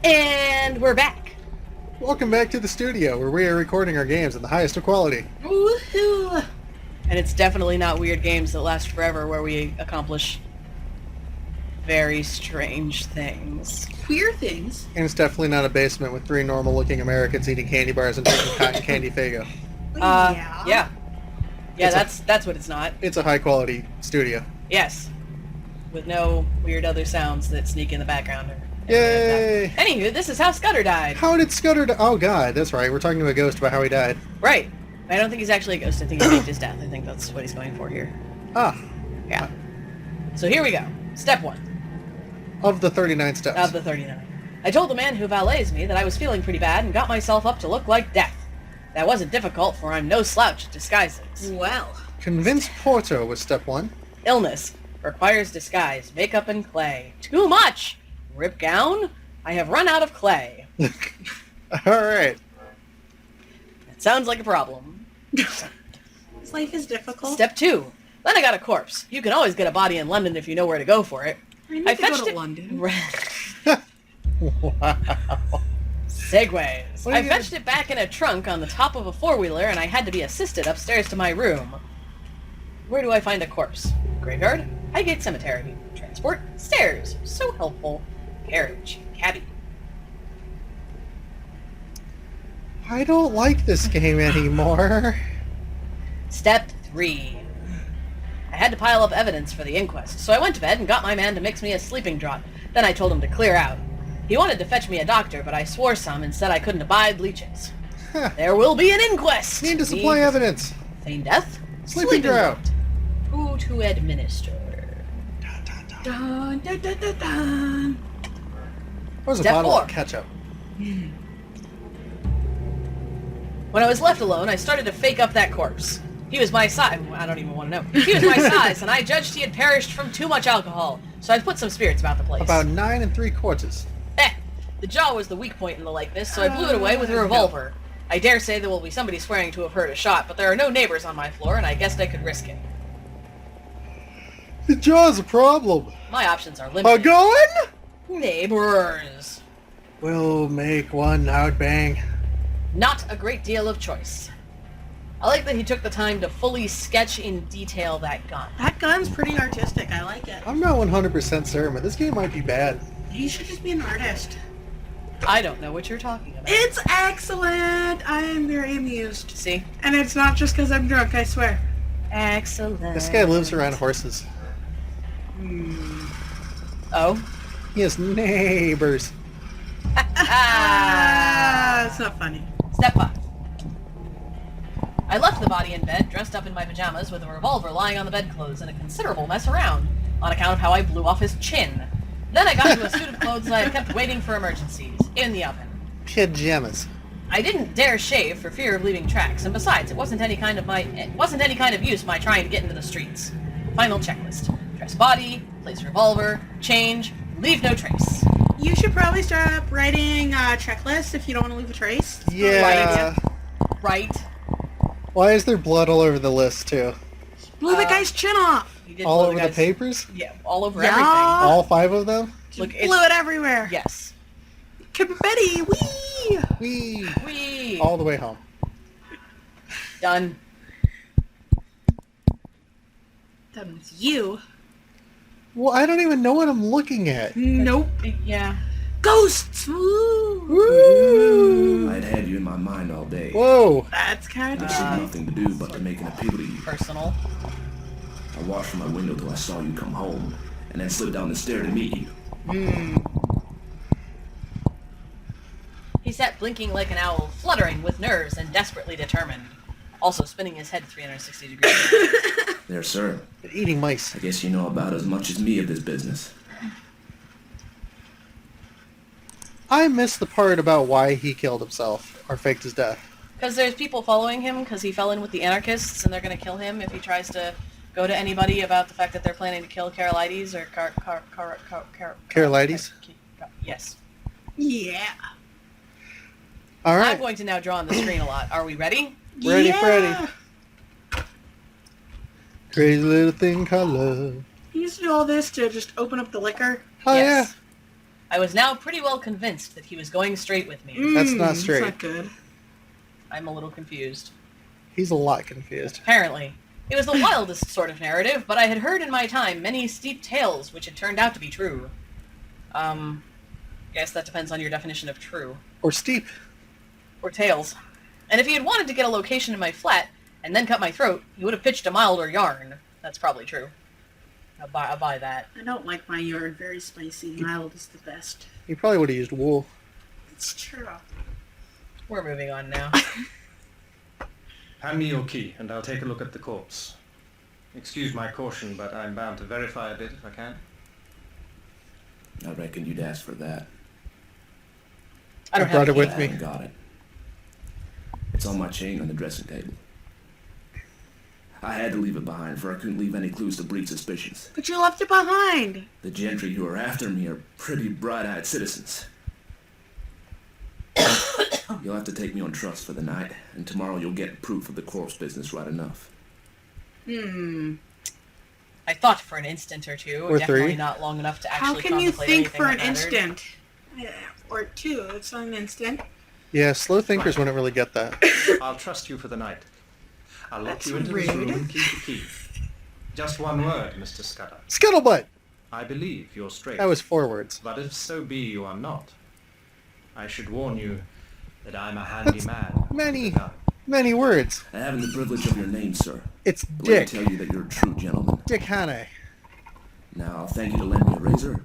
And we're back. Welcome back to the studio, where we are recording our games in the highest of quality. Woohoo! And it's definitely not weird games that last forever where we accomplish very strange things. Queer things. And it's definitely not a basement with three normal-looking Americans eating candy bars and drinking cotton candy Faygo. Yeah, It's that's what it's not. It's a high-quality studio. Yes. With no weird other sounds that sneak in the background. Yay! Anywho, this is how Scudder died. How did Scudder die? Oh god, that's right. We're talking to a ghost about how he died. Right. I don't think he's actually a ghost. I think he faked his death. I think that's what he's going for here. Ah. Yeah. So here we go. Step 1. Of the 39 steps. Of the 39. I told the man who valets me that I was feeling pretty bad and got myself up to look like death. That wasn't difficult, for I'm no slouch at disguises. Well. Convince Porto was step 1. Illness. Requires disguise, makeup, and clay. Too much! Rip gown? I have run out of clay. Alright. That sounds like a problem. His life is difficult. Step 2. Then I got a corpse. You can always get a body in London if you know where to go for it. I need to go to London. Wow. Segways. What are I you fetched it back in a trunk on the top of a four-wheeler, and I had to be assisted upstairs to my room. Where do I find a corpse? Graveyard? Highgate Cemetery. Transport? Stairs. So helpful. Carriage. Cabby. I don't like this game anymore. Step 3. I had to pile up evidence for the inquest, so I went to bed and got my man to mix me a sleeping draught. Then I told him to clear out. He wanted to fetch me a doctor, but I swore some and said I couldn't abide leeches. Huh. There will be an inquest! Need to supply evidence. Feign death? Sleeping draught. Who to administer? Dun, dun, dun, dun, dun. That was a Step bottle 4. of ketchup. When I was left alone, I started to fake up that corpse. He was my size. I don't even want to know. He was my size, and I judged he had perished from too much alcohol, so I put some spirits about the place. About 9 3/4. The jaw was the weak point in the likeness, so I blew it away with a revolver. I dare say there will be somebody swearing to have heard a shot, but there are no neighbors on my floor, and I guessed I could risk it. The jaw's a problem. My options are A limited. gun? Neighbors. We'll make one out bang. Not a great deal of choice. I like that he took the time to fully sketch in detail that gun. That gun's pretty artistic. I like it. I'm not 100% certain, but this game might be bad. He should just be an artist. I don't know what you're talking about. It's excellent. I am very amused. See? And it's not just because I'm drunk, I swear. Excellent. This guy lives around horses. Oh? He has neighbors. It's not funny. Step 5. I left the body in bed, dressed up in my pajamas, with a revolver lying on the bedclothes and a considerable mess around, on account of how I blew off his chin. Then I got into a suit of clothes that I had kept waiting for emergencies, in the oven. Pajamas. I didn't dare shave for fear of leaving tracks, and besides, it wasn't any kind of use my trying to get into the streets. Final checklist. Dress body, place revolver, change, leave no trace. You should probably start writing a checklist if you don't want to leave a trace. Yeah. Right? Why is there blood all over the list, too? Blew the guy's chin off. He did All blow over the guy's- papers? Yeah, all over Yeah. everything. All 5 of them? Look, Blew it everywhere. Yes. Confetti. Whee! Whee! Whee! All the way home. Done. That means you. Well, I don't even know what I'm looking at. Nope. Yeah. Ghosts. Woo. Woo! I'd had you in my mind all day. Whoa! That's kind I of had nothing to do but to make an appeal to you. Personal. I watched from my window till I saw you come home, and then slid down the stair to meet you. He sat blinking like an owl, fluttering with nerves and desperately determined. Also spinning his head 360 degrees. There, sir. Eating mice. I guess you know about as much as me of this business. I missed the part about why he killed himself, or faked his death. Because there's people following him because he fell in with the anarchists and they're going to kill him if he tries to go to anybody about the fact that they're planning to kill Carolides or Carolides? Yes. yeah. All I'm right. going to now draw on the screen a lot. Are we ready? Ready, Yeah. Freddy. Crazy little thing called love. You used to do all this to just open up the liquor. Oh, Yes. I was now pretty well convinced that he was going straight with me. That's not straight. That's not good. I'm a little confused. He's a lot confused. Apparently. It was the wildest sort of narrative, but I had heard in my time many steep tales which had turned out to be true. Guess that depends on your definition of true. Or steep. Or tales. And if he had wanted to get a location in my flat, and then cut my throat, he would have pitched a milder yarn. That's probably true. I'll buy that. I don't like my yarn very spicy. Mild is the best. He probably would have used wool. It's true. We're moving on now. Hand me your key, and I'll take a look at the corpse. Excuse my caution, but I'm bound to verify a bit if I can. I reckon you'd ask for that. I don't brought have it the with I me. haven't got it. It's on my chain on the dressing table. I had to leave it behind, for I couldn't leave any clues to breed suspicions. But you left it behind. The gentry who are after me are pretty bright-eyed citizens. You'll have to take me on trust for the night, and tomorrow you'll get proof of the corpse business right enough. I thought for an instant or two, Or definitely three. not long enough to How actually can you contemplate think anything for an that mattered. instant? Yeah, or two. It's not an instant. Yeah, slow thinkers wouldn't really get that. I'll trust you for the night. I'll lock That's you into this rude. room and keep the key. Just one word, Mr. Scudder. Scuttlebutt! I believe you're straight. That was 4 words. But if so be you are not, I should warn you that I'm a handy man. many- with a gun. Many words. I haven't the privilege of your name, sir. It's But let me Dick. tell you that you're a true gentleman. Dick Hannay. Now, I'll thank you to lend me a razor.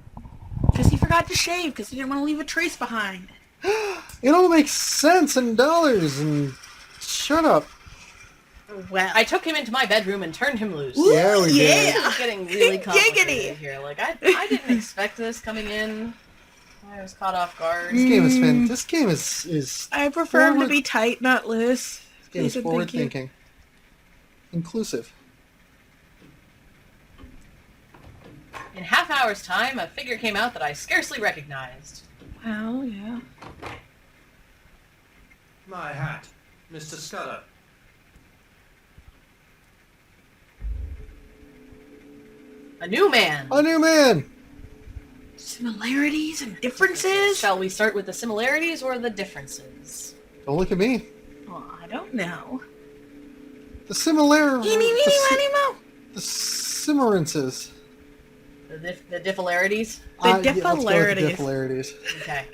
Because he forgot to shave because he didn't want to leave a trace behind. It all makes sense in dollars and... Shut up. Well, I took him into my bedroom and turned him loose. Ooh, Yeah, we did. This is getting really complicated Giggity. here. Like, I didn't expect this coming in. I was caught off guard. This game is This game is I prefer him to forward- be tight, not loose. This game is Please and forward thank you. thinking. Inclusive. In half hour's time, a figure came out that I scarcely recognized. Well, yeah. My hat, Mr. Scudder. A new man. A new man! Similarities and differences? Shall we start with the similarities or the differences? Don't look at me. Well, I don't know. The similarity... Eeny, meeny, miny, mo. The simmerances. The diffilarities? The Let's go with the diffilarities. diffilarities. Okay.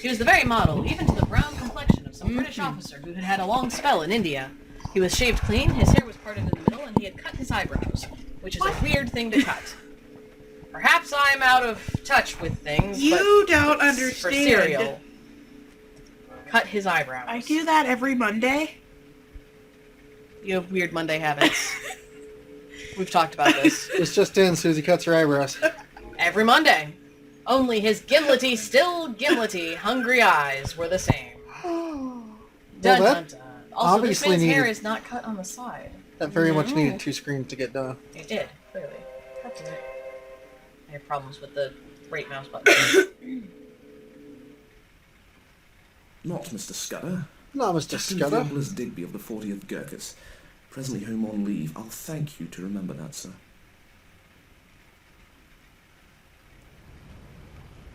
He was the very model, even to the brown complexion of some British officer who had had a long spell in India. He was shaved clean, his hair was parted in the middle, and he had cut his eyebrows, which is a weird thing to cut. Perhaps I'm out of touch with things, You don't but understand. for cereal, cut his eyebrows. I do that every Monday. You have weird Monday habits. We've talked about this. It's just in, Susie cuts her eyebrows. Every Monday. Only his gimlety, still gimlety, hungry eyes were the same. Dun, that dun, dun. Also, this obviously man's hair needed- is not cut on the side. That very much needed 2 screens to get done. It did, clearly. Cut it. I have problems with the right mouse button. Not Mr. Scudder. Not Mr. Captain Scudder. Theophilus Digby of the 40th Gurkhas. Presently home on leave. I'll thank you to remember that, sir.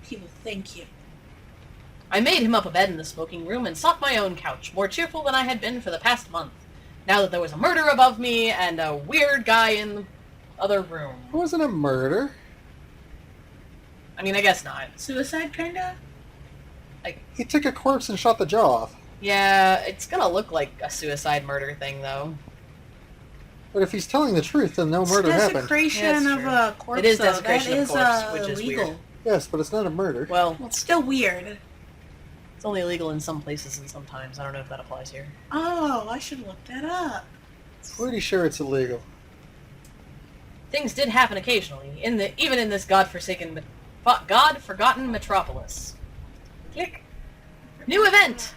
He will thank you. I made him up a bed in the smoking room and sought my own couch, more cheerful than I had been for the past month, now that there was a murder above me and a weird guy in the other room. It wasn't a murder. I mean, I guess not. Suicide, kinda? He took a corpse and shot the jaw off. Yeah, it's gonna look like a suicide murder thing, though. But if he's telling the truth, then no murder happened. Desecration Yeah, that's of true. a corpse. It is though. desecration That of is, corpse, which is illegal. weird. Yes, but it's not a murder. Well, Well, it's still weird. it's only illegal in some places and sometimes. I don't know if that applies here. Oh, I should look that up. Pretty sure it's illegal. Things did happen occasionally, even in this godforgotten metropolis. Click. New event!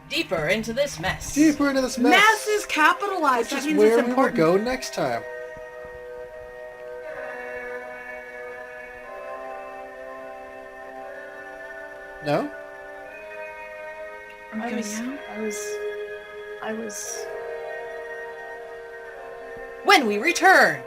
Deeper into this mess. Deeper into this mess. Mass is capitalized. Which That is means where it's we will important. go next time. No? I'm coming out. I was... When we return!